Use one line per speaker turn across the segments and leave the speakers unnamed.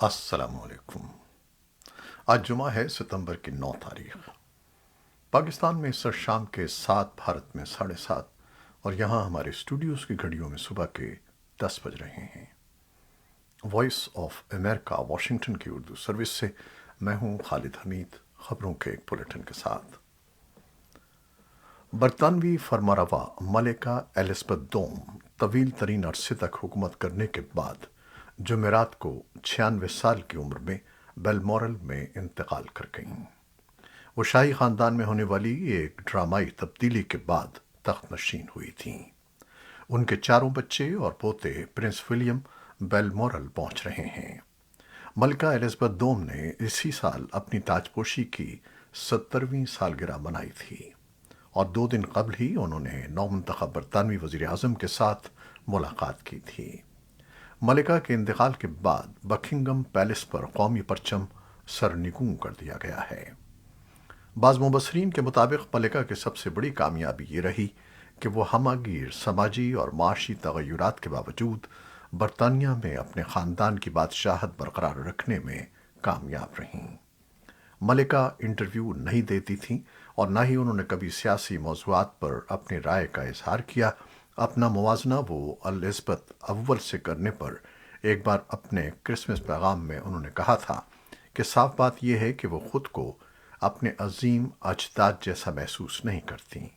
السلام علیکم۔ آج جمعہ ہے، ستمبر کی 9 تاریخ۔ پاکستان میں اس وقت شام کے 7، بھارت میں 7:30، اور یہاں ہمارے اسٹوڈیوز کی گھڑیوں میں صبح کے 10 بج رہے ہیں۔ وائس آف امریکہ واشنگٹن کی اردو سروس سے میں ہوں خالد حمید، خبروں کے ایک بلیٹن کے ساتھ۔ برطانوی فرمانروا ملکہ ایلزبتھ دوم طویل ترین عرصے تک حکومت کرنے کے بعد جمعرات کو 96 سال کی عمر میں بیلمورل میں انتقال کر گئیں۔ وہ شاہی خاندان میں ہونے والی ایک ڈرامائی تبدیلی کے بعد تخت نشین ہوئی تھیں۔ ان کے چاروں بچے اور پوتے پرنس ولیم بیلمورل پہنچ رہے ہیں۔ ملکہ ایلزبتھ دوم نے اسی سال اپنی تاجپوشی کی 70ویں سالگرہ منائی تھی، اور 2 دن قبل ہی انہوں نے نومنتخب برطانوی وزیر اعظم کے ساتھ ملاقات کی تھی۔ ملکہ کے انتقال کے بعد بکنگم پیلس پر قومی پرچم سرنگوں کر دیا گیا ہے۔ بعض مبصرین کے مطابق ملکہ کی سب سے بڑی کامیابی یہ رہی کہ وہ ہمہ گیر سماجی اور معاشی تغیرات کے باوجود برطانیہ میں اپنے خاندان کی بادشاہت برقرار رکھنے میں کامیاب رہیں۔ ملکہ انٹرویو نہیں دیتی تھیں اور نہ ہی انہوں نے کبھی سیاسی موضوعات پر اپنی رائے کا اظہار کیا۔ اپنا موازنہ وہ الزبتھ اول سے کرنے پر ایک بار اپنے کرسمس پیغام میں انہوں نے کہا تھا کہ صاف بات یہ ہے کہ وہ خود کو اپنے عظیم اجداد جیسا محسوس نہیں کرتیں۔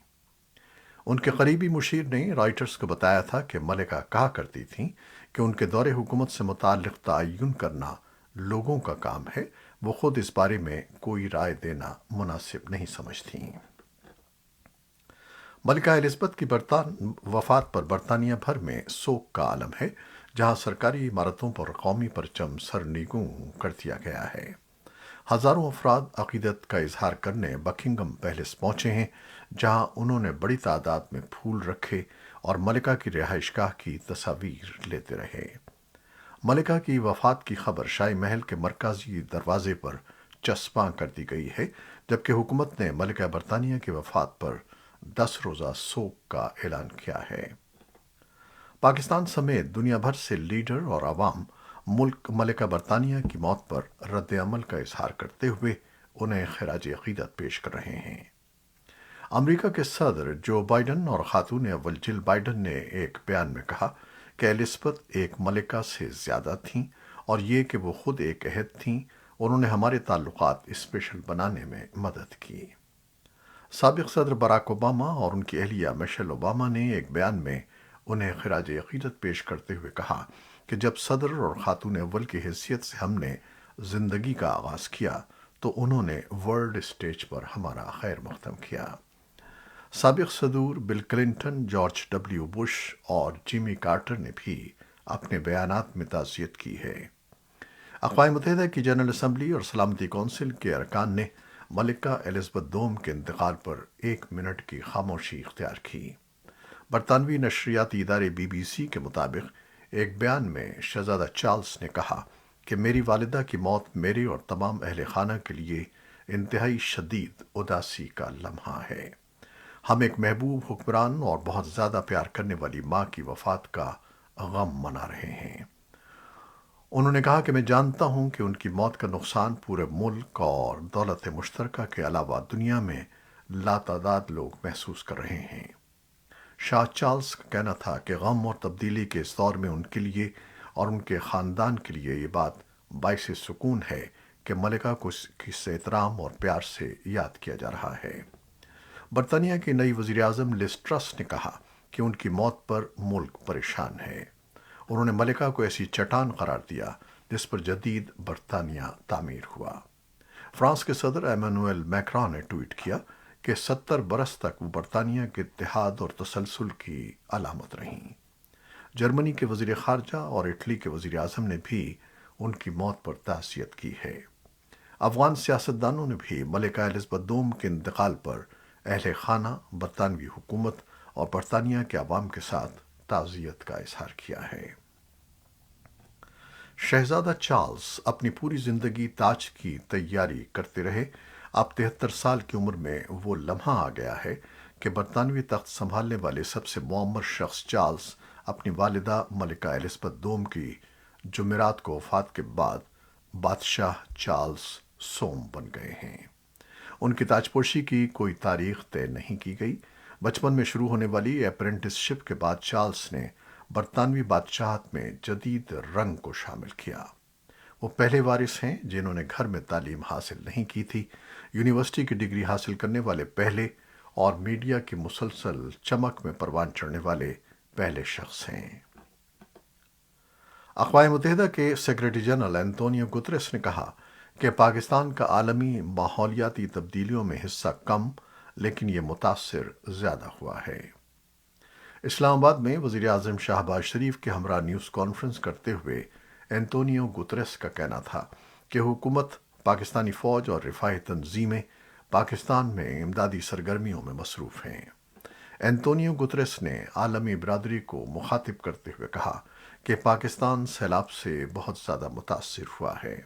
ان کے قریبی مشیر نے رائٹرز کو بتایا تھا کہ ملکہ کہا کرتی تھیں کہ ان کے دور حکومت سے متعلق تعین کرنا لوگوں کا کام ہے، وہ خود اس بارے میں کوئی رائے دینا مناسب نہیں سمجھتیں۔ ملکہ ایلزبتھ کی وفات پر برطانیہ بھر میں سوگ کا عالم ہے، جہاں سرکاری عمارتوں پر قومی پرچم سرنگوں کر دیا گیا ہے۔ ہزاروں افراد عقیدت کا اظہار کرنے بکنگم پیلس پہنچے ہیں، جہاں انہوں نے بڑی تعداد میں پھول رکھے اور ملکہ کی رہائش گاہ کی تصاویر لیتے رہے۔ ملکہ کی وفات کی خبر شاہی محل کے مرکزی دروازے پر چسپاں کر دی گئی ہے، جبکہ حکومت نے ملکہ برطانیہ کی وفات پر 10 روزہ سوگ کا اعلان کیا ہے۔ پاکستان سمیت دنیا بھر سے لیڈر اور عوام ملکہ برطانیہ کی موت پر رد عمل کا اظہار کرتے ہوئے انہیں خراج عقیدت پیش کر رہے ہیں۔ امریکہ کے صدر جو بائیڈن اور خاتون اول جل بائیڈن نے ایک بیان میں کہا کہ ایلزبتھ ایک ملکہ سے زیادہ تھیں، اور یہ کہ وہ خود ایک عہد تھیں، انہوں نے ہمارے تعلقات اسپیشل بنانے میں مدد کی۔ سابق صدر براک اوباما اور ان کی اہلیہ میشل اوباما نے ایک بیان میں انہیں خراج عقیدت پیش کرتے ہوئے کہا کہ جب صدر اور خاتون اول کی حیثیت سے ہم نے زندگی کا آغاز کیا تو انہوں نے ورلڈ اسٹیج پر ہمارا خیر مقدم کیا۔ سابق صدور Bill Clinton, George W Bush اور جیمی کارٹر نے بھی اپنے بیانات میں تعزیت کی ہے۔ اقوام متحدہ کی جنرل اسمبلی اور سلامتی کونسل کے ارکان نے ملکہ ایلزبتھ دوم کے انتقال پر 1 منٹ کی خاموشی اختیار کی۔ برطانوی نشریاتی ادارے BBC کے مطابق ایک بیان میں شہزادہ چارلس نے کہا کہ میری والدہ کی موت میرے اور تمام اہل خانہ کے لیے انتہائی شدید اداسی کا لمحہ ہے۔ ہم ایک محبوب حکمران اور بہت زیادہ پیار کرنے والی ماں کی وفات کا غم منا رہے ہیں۔ انہوں نے کہا کہ میں جانتا ہوں کہ ان کی موت کا نقصان پورے ملک اور دولت مشترکہ کے علاوہ دنیا میں لاتعداد لوگ محسوس کر رہے ہیں۔ شاہ چارلس کا کہنا تھا کہ غم اور تبدیلی کے اس دور میں ان کے لیے اور ان کے خاندان کے لیے یہ بات باعث سکون ہے کہ ملکہ کو کس احترام اور پیار سے یاد کیا جا رہا ہے۔ برطانیہ کی نئی وزیر اعظم لیز ٹرس نے کہا کہ ان کی موت پر ملک پریشان ہے۔ انہوں نے ملکہ کو ایسی چٹان قرار دیا جس پر جدید برطانیہ تعمیر ہوا۔ فرانس کے صدر ایمانوئل میکران نے ٹویٹ کیا کہ 70 برس تک وہ برطانیہ کے اتحاد اور تسلسل کی علامت رہیں۔ جرمنی کے وزیر خارجہ اور اٹلی کے وزیر اعظم نے بھی ان کی موت پر تعزیت کی ہے۔ افغان سیاستدانوں نے بھی ملکہ ایلزبتھ دوم کے انتقال پر اہل خانہ، برطانوی حکومت اور برطانیہ کے عوام کے ساتھ تعزیت کا اظہار کیا ہے۔ شہزادہ چارلس اپنی پوری زندگی تاج کی تیاری کرتے رہے۔ اب 73 سال کی عمر میں وہ لمحہ آ گیا ہے کہ برطانوی تخت سنبھالنے والے سب سے معمر شخص چارلس اپنی والدہ ملکہ ایلزبتھ دوم کی جمعرات کو وفات کے بعد بادشاہ چارلس سوم بن گئے ہیں۔ ان کی تاجپوشی کی کوئی تاریخ طے نہیں کی گئی۔ بچپن میں شروع ہونے والی اپرنٹس شپ کے بعد چارلس نے برطانوی بادشاہت میں جدید رنگ کو شامل کیا۔ وہ پہلے وارث ہیں جنہوں نے گھر میں تعلیم حاصل نہیں کی تھی، یونیورسٹی کی ڈگری حاصل کرنے والے پہلے اور میڈیا کی مسلسل چمک میں پروان چڑھنے والے پہلے شخص ہیں۔ اقوام متحدہ کے سیکرٹری جنرل انطونیو گتریس نے کہا کہ پاکستان کا عالمی ماحولیاتی تبدیلیوں میں حصہ کم لیکن یہ متاثر زیادہ ہوا ہے۔ اسلام آباد میں وزیر اعظم شہباز شریف کے ہمراہ نیوز کانفرنس کرتے ہوئے انطونیو گتریس کا کہنا تھا کہ حکومت، پاکستانی فوج اور رفاہی تنظیمیں پاکستان میں امدادی سرگرمیوں میں مصروف ہیں۔ انطونیو گتریس نے عالمی برادری کو مخاطب کرتے ہوئے کہا کہ پاکستان سیلاب سے بہت زیادہ متاثر ہوا ہے۔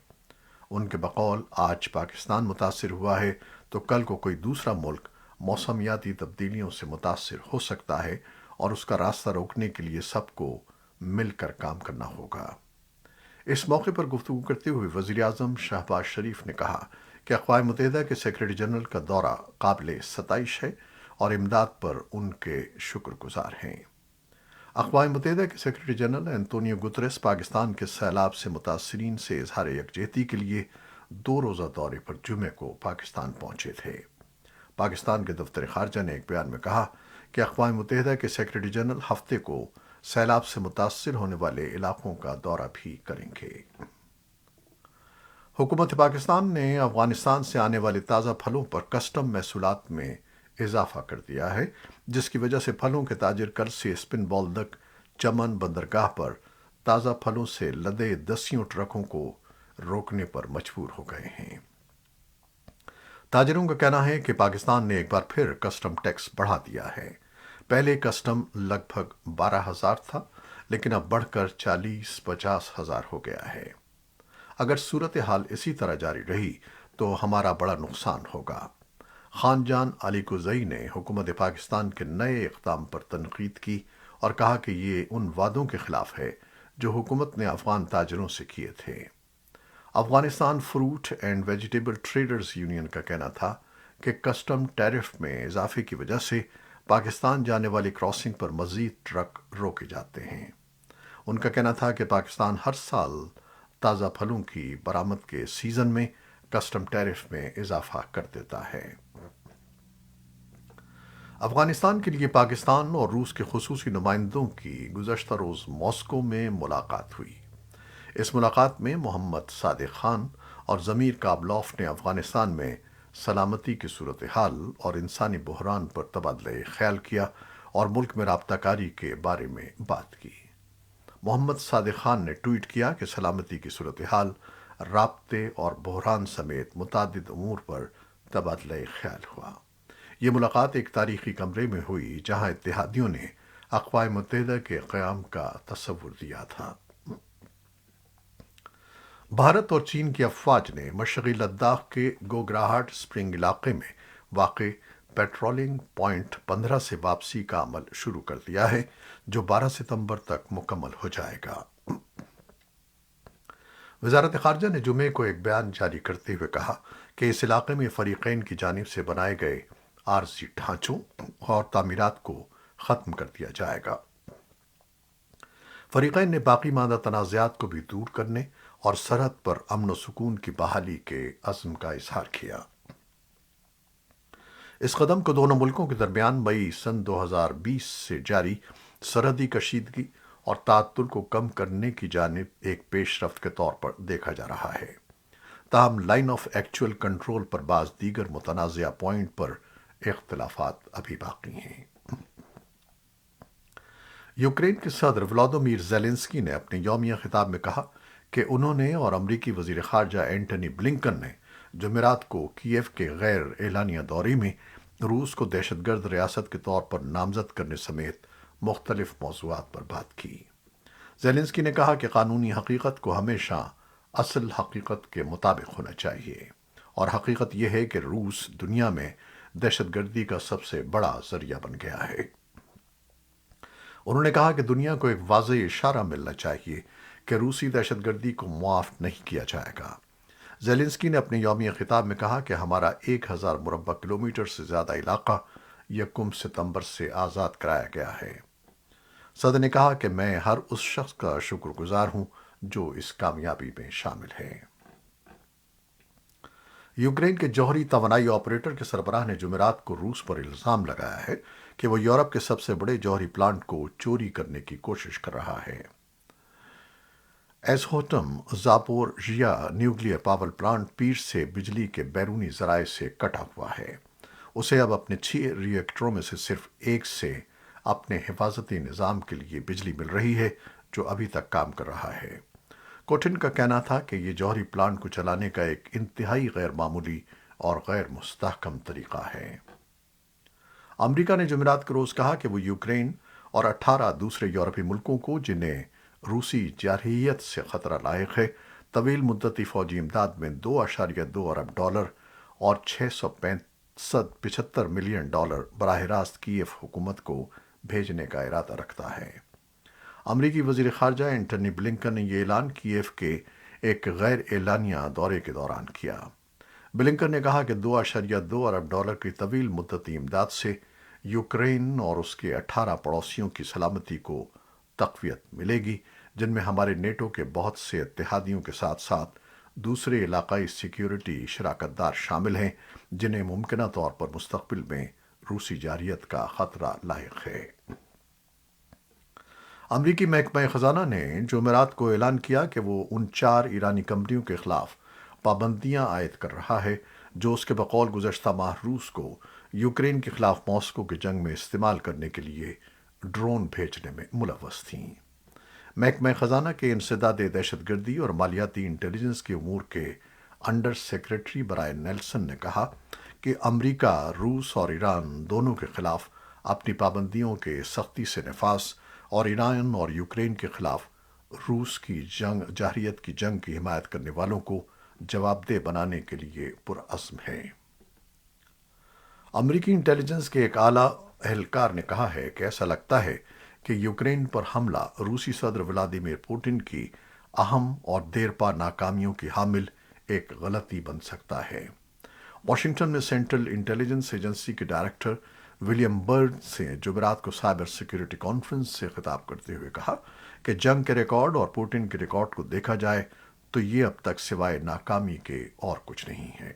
ان کے بقول آج پاکستان متاثر ہوا ہے تو کل کو کوئی دوسرا ملک موسمیاتی تبدیلیوں سے متاثر ہو سکتا ہے اور اس کا راستہ روکنے کے لیے سب کو مل کر کام کرنا ہوگا۔ اس موقع پر گفتگو کرتے ہوئے وزیر اعظم شہباز شریف نے کہا کہ اقوام متحدہ کے سیکرٹری جنرل کا دورہ قابل ستائش ہے اور امداد پر ان کے شکر گزار ہیں۔ اقوام متحدہ کے سیکرٹری جنرل انطونیو گتریس پاکستان کے سیلاب سے متاثرین سے اظہار یکجہتی کے لیے 2 روزہ دورے پر جمعے کو پاکستان پہنچے تھے۔ پاکستان کے دفتر خارجہ نے ایک بیان میں کہا کہ اقوام متحدہ کے سیکرٹری جنرل ہفتے کو سیلاب سے متاثر ہونے والے علاقوں کا دورہ بھی کریں گے۔ حکومت پاکستان نے افغانستان سے آنے والے تازہ پھلوں پر کسٹم محصولات میں اضافہ کر دیا ہے، جس کی وجہ سے پھلوں کے تاجر کل سے اسپن بولدک چمن بندرگاہ پر تازہ پھلوں سے لدے دسیوں ٹرکوں کو روکنے پر مجبور ہو گئے ہیں۔ تاجروں کا کہنا ہے کہ پاکستان نے ایک بار پھر کسٹم ٹیکس بڑھا دیا ہے۔ پہلے کسٹم لگ بھگ 12,000 تھا لیکن اب بڑھ کر 40-50 ہزار ہو گیا ہے۔ اگر صورتحال اسی طرح جاری رہی تو ہمارا بڑا نقصان ہوگا۔ خان جان علی کوزئی نے حکومت پاکستان کے نئے اقدام پر تنقید کی اور کہا کہ یہ ان وعدوں کے خلاف ہے جو حکومت نے افغان تاجروں سے کیے تھے۔ Afghanistan fruit and vegetable traders union کا کہنا تھا کہ کسٹم ٹیرف میں اضافے کی وجہ سے پاکستان جانے والی کراسنگ پر مزید ٹرک روکے جاتے ہیں۔ ان کا کہنا تھا کہ پاکستان ہر سال تازہ پھلوں کی برآمد کے سیزن میں کسٹم ٹیرف میں اضافہ کر دیتا ہے۔ افغانستان کے لیے پاکستان اور روس کے خصوصی نمائندوں کی گزشتہ روز ماسکو میں ملاقات ہوئی۔ اس ملاقات میں محمد صادق خان اور ضمیر کابلوف نے افغانستان میں سلامتی کی صورتحال اور انسانی بحران پر تبادلہ خیال کیا اور ملک میں رابطہ کاری کے بارے میں بات کی۔ محمد صادق خان نے ٹویٹ کیا کہ سلامتی کی صورتحال، رابطے اور بحران سمیت متعدد امور پر تبادلہ خیال ہوا۔ یہ ملاقات ایک تاریخی کمرے میں ہوئی جہاں اتحادیوں نے اقوام متحدہ کے قیام کا تصور دیا تھا۔ بھارت اور چین کی افواج نے مشرقی لداخ کے گوگراہٹ اسپرنگ علاقے میں واقع پیٹرولنگ پوائنٹ 15 سے واپسی کا عمل شروع کر دیا ہے، جو 12 ستمبر تک مکمل ہو جائے گا۔ وزارت خارجہ نے جمعے کو ایک بیان جاری کرتے ہوئے کہا کہ اس علاقے میں فریقین کی جانب سے بنائے گئے عارضی ڈھانچوں اور تعمیرات کو ختم کر دیا جائے گا۔ فریقین نے باقی ماندہ تنازعات کو بھی دور کرنے اور سرحد پر امن و سکون کی بحالی کے عزم کا اظہار کیا۔ اس قدم کو دونوں ملکوں کے درمیان مئی سن 2020 سے جاری سرحدی کشیدگی اور تعطل کو کم کرنے کی جانب ایک پیش رفت کے طور پر دیکھا جا رہا ہے۔ تاہم لائن آف ایکچول کنٹرول پر بعض دیگر متنازعہ پوائنٹ پر اختلافات ابھی باقی ہیں۔ یوکرین کے صدر ولادیمیر زیلنسکی نے اپنے یومیہ خطاب میں کہا کہ انہوں نے اور امریکی وزیر خارجہ اینٹنی بلنکن نے جمعرات کو کیف کے غیر اعلانیہ دورے میں روس کو دہشت گرد ریاست کے طور پر نامزد کرنے سمیت مختلف موضوعات پر بات کی۔ زیلنسکی نے کہا کہ قانونی حقیقت کو ہمیشہ اصل حقیقت کے مطابق ہونا چاہیے، اور حقیقت یہ ہے کہ روس دنیا میں دہشت گردی کا سب سے بڑا ذریعہ بن گیا ہے۔ انہوں نے کہا کہ دنیا کو ایک واضح اشارہ ملنا چاہیے کہ روسی دہشت گردی کو معاف نہیں کیا جائے گا۔ زیلنسکی نے اپنے یومیہ خطاب میں کہا کہ ہمارا 1000 مربع کلومیٹر سے زیادہ علاقہ 1 ستمبر سے آزاد کرایا گیا ہے۔ صدر نے کہا کہ میں ہر اس شخص کا شکر گزار ہوں جو اس کامیابی میں شامل ہے۔ یوکرین کے جوہری توانائی آپریٹر کے سربراہ نے جمعرات کو روس پر الزام لگایا ہے کہ وہ یورپ کے سب سے بڑے جوہری پلانٹ کو چوری کرنے کی کوشش کر رہا ہے۔ ایزہوٹم زاپورژیا نیوکلیئر پاور پلانٹ پیر سے بجلی کے بیرونی ذرائع سے کٹا ہوا ہے۔ اسے اب اپنے 6 ری ایکٹروں میں سے صرف ایک سے اپنے حفاظتی نظام کے لیے بجلی مل رہی ہے جو ابھی تک کام کر رہا ہے۔ کوٹن کا کہنا تھا کہ یہ جوہری پلانٹ کو چلانے کا ایک انتہائی غیر معمولی اور غیر مستحکم طریقہ ہے۔ امریکہ نے جمعرات کے روز کہا کہ وہ یوکرین اور 18 دوسرے یورپی ملکوں کو جنہیں روسی جارحیت سے خطرہ لاحق ہے، طویل مدتی فوجی امداد میں $2.2 ارب اور $675 ملین براہ راست کیف حکومت کو بھیجنے کا ارادہ رکھتا ہے۔ امریکی وزیر خارجہ اینٹنی بلنکن نے یہ اعلان کیف کے ایک غیر اعلانیہ دورے کے دوران کیا۔ بلنکن نے کہا کہ $2.2 ارب کی طویل مدتی امداد سے یوکرین اور اس کے 18 پڑوسیوں کی سلامتی کو تقویت ملے گی، جن میں ہمارے نیٹو کے بہت سے اتحادیوں کے ساتھ ساتھ دوسرے علاقائی سیکیورٹی شراکت دار شامل ہیں جنہیں ممکنہ طور پر مستقبل میں روسی جارحیت کا خطرہ لاحق ہے۔ امریکی محکمہ خزانہ نے جمعرات کو اعلان کیا کہ وہ ان 4 ایرانی کمپنیوں کے خلاف پابندیاں عائد کر رہا ہے جو اس کے بقول گزشتہ ماہ روس کو یوکرین کے خلاف ماسکو کی جنگ میں استعمال کرنے کے لیے ڈرون بھیجنے میں ملوث تھیں۔ محکمہ خزانہ کے انسداد دہشت گردی اور مالیاتی انٹیلیجنس کے امور کے انڈر سیکریٹری برائن نیلسن نے کہا کہ امریکہ روس اور ایران دونوں کے خلاف اپنی پابندیوں کے سختی سے نفاذ اور ایران اور یوکرین کے خلاف روس کی جارحیت کی جنگ کی حمایت کرنے والوں کو جواب دہ بنانے کے لیے پرعزم ہے۔ امریکی انٹیلیجنس کے ایک اعلیٰ اہلکار نے کہا ہے کہ ایسا لگتا ہے کہ یوکرین پر حملہ روسی صدر ولادیمیر پوٹن کی اہم اور دیرپا ناکامیوں کی حامل ایک غلطی بن سکتا ہے۔ واشنگٹن میں سینٹرل انٹیلیجنس ایجنسی کے ڈائریکٹر ولیم برڈ سے جمعرات کو سائبر سیکیورٹی کانفرنس سے خطاب کرتے ہوئے کہا کہ جنگ کے ریکارڈ اور پوٹن کے ریکارڈ کو دیکھا جائے تو یہ اب تک سوائے ناکامی کے اور کچھ نہیں ہے۔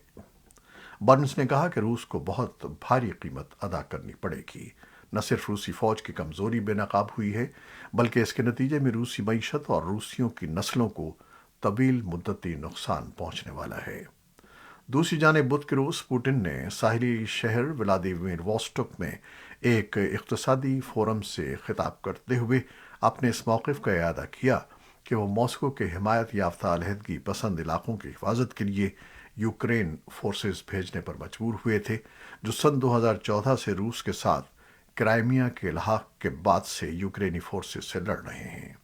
برنس نے کہا کہ روس کو بہت بھاری قیمت ادا کرنی پڑے گی۔ نہ صرف روسی فوج کی کمزوری بے نقاب ہوئی ہے بلکہ اس کے نتیجے میں روسی معیشت اور روسیوں کی نسلوں کو طویل مدتی نقصان پہنچنے والا ہے۔ دوسری جانب بدھ کے روز پوٹن نے ساحلی شہر ولادیمیر واسٹوک میں ایک اقتصادی فورم سے خطاب کرتے ہوئے اپنے اس موقف کا اعادہ کیا کہ وہ ماسکو کے حمایت یافتہ علیحدگی پسند علاقوں کی حفاظت کے لیے یوکرین فورسز بھیجنے پر مجبور ہوئے تھے جو سن 2014 سے روس کے ساتھ کرائمیا کے الحاق کے بعد سے یوکرینی فورسز سے لڑ رہے ہیں۔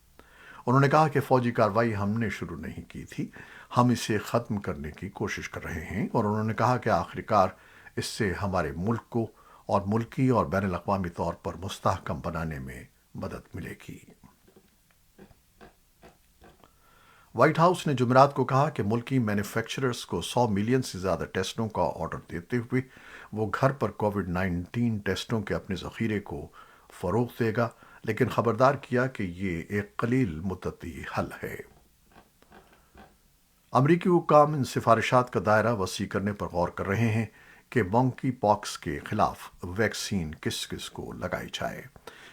انہوں نے کہا کہ فوجی کارروائی ہم نے شروع نہیں کی تھی، ہم اسے ختم کرنے کی کوشش کر رہے ہیں، اور انہوں نے کہا کہ آخرکار اس سے ہمارے ملک کو اور ملکی اور بین الاقوامی طور پر مستحکم بنانے میں مدد ملے گی۔ وائٹ ہاؤس نے جمعرات کو کہا کہ ملکی مینوفیکچررز کو 100 ملین سے زیادہ ٹیسٹوں کا آرڈر دیتے ہوئے وہ گھر پر کووڈ-19 ٹیسٹوں کے اپنے ذخیرے کو فروغ دے گا، لیکن خبردار کیا کہ یہ ایک قلیل مدتی حل ہے۔ امریکی حکام ان سفارشات کا دائرہ وسیع کرنے پر غور کر رہے ہیں کہ مونکی پاکس کے خلاف ویکسین کس کس کو لگائی جائے۔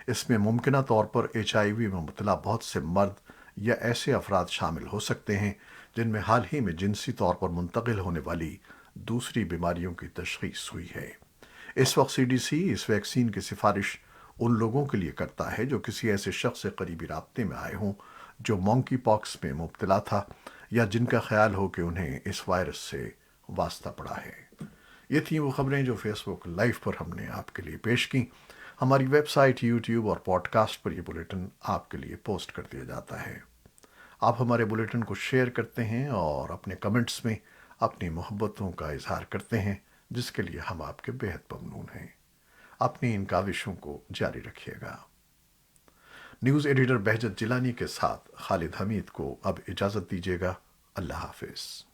اس میں ممکنہ طور پر HIV میں مبتلا بہت سے مرد یا ایسے افراد شامل ہو سکتے ہیں جن میں حال ہی میں جنسی طور پر منتقل ہونے والی دوسری بیماریوں کی تشخیص ہوئی ہے۔ اس وقت CDC اس ویکسین کی سفارش ان لوگوں کے لیے کرتا ہے جو کسی ایسے شخص سے قریبی رابطے میں آئے ہوں جو مونکی پاکس میں مبتلا تھا یا جن کا خیال ہو کہ انہیں اس وائرس سے واسطہ پڑا ہے۔ یہ تھیں وہ خبریں جو فیس بک لائیو پر ہم نے آپ کے لیے پیش کی۔ ہماری ویب سائٹ، یوٹیوب اور پوڈ کاسٹ پر یہ بلیٹن آپ کے لیے پوسٹ کر دیا جاتا ہے۔ آپ ہمارے بلیٹن کو شیئر کرتے ہیں اور اپنے کمنٹس میں اپنی محبتوں کا اظہار کرتے ہیں، جس کے لیے ہم آپ کے بے حد ممنون ہیں۔ اپنی ان کاوشوں کو جاری رکھیے گا۔ نیوز ایڈیٹر بہجت جیلانی کے ساتھ خالد حمید کو اب اجازت دیجیے گا۔ اللہ حافظ۔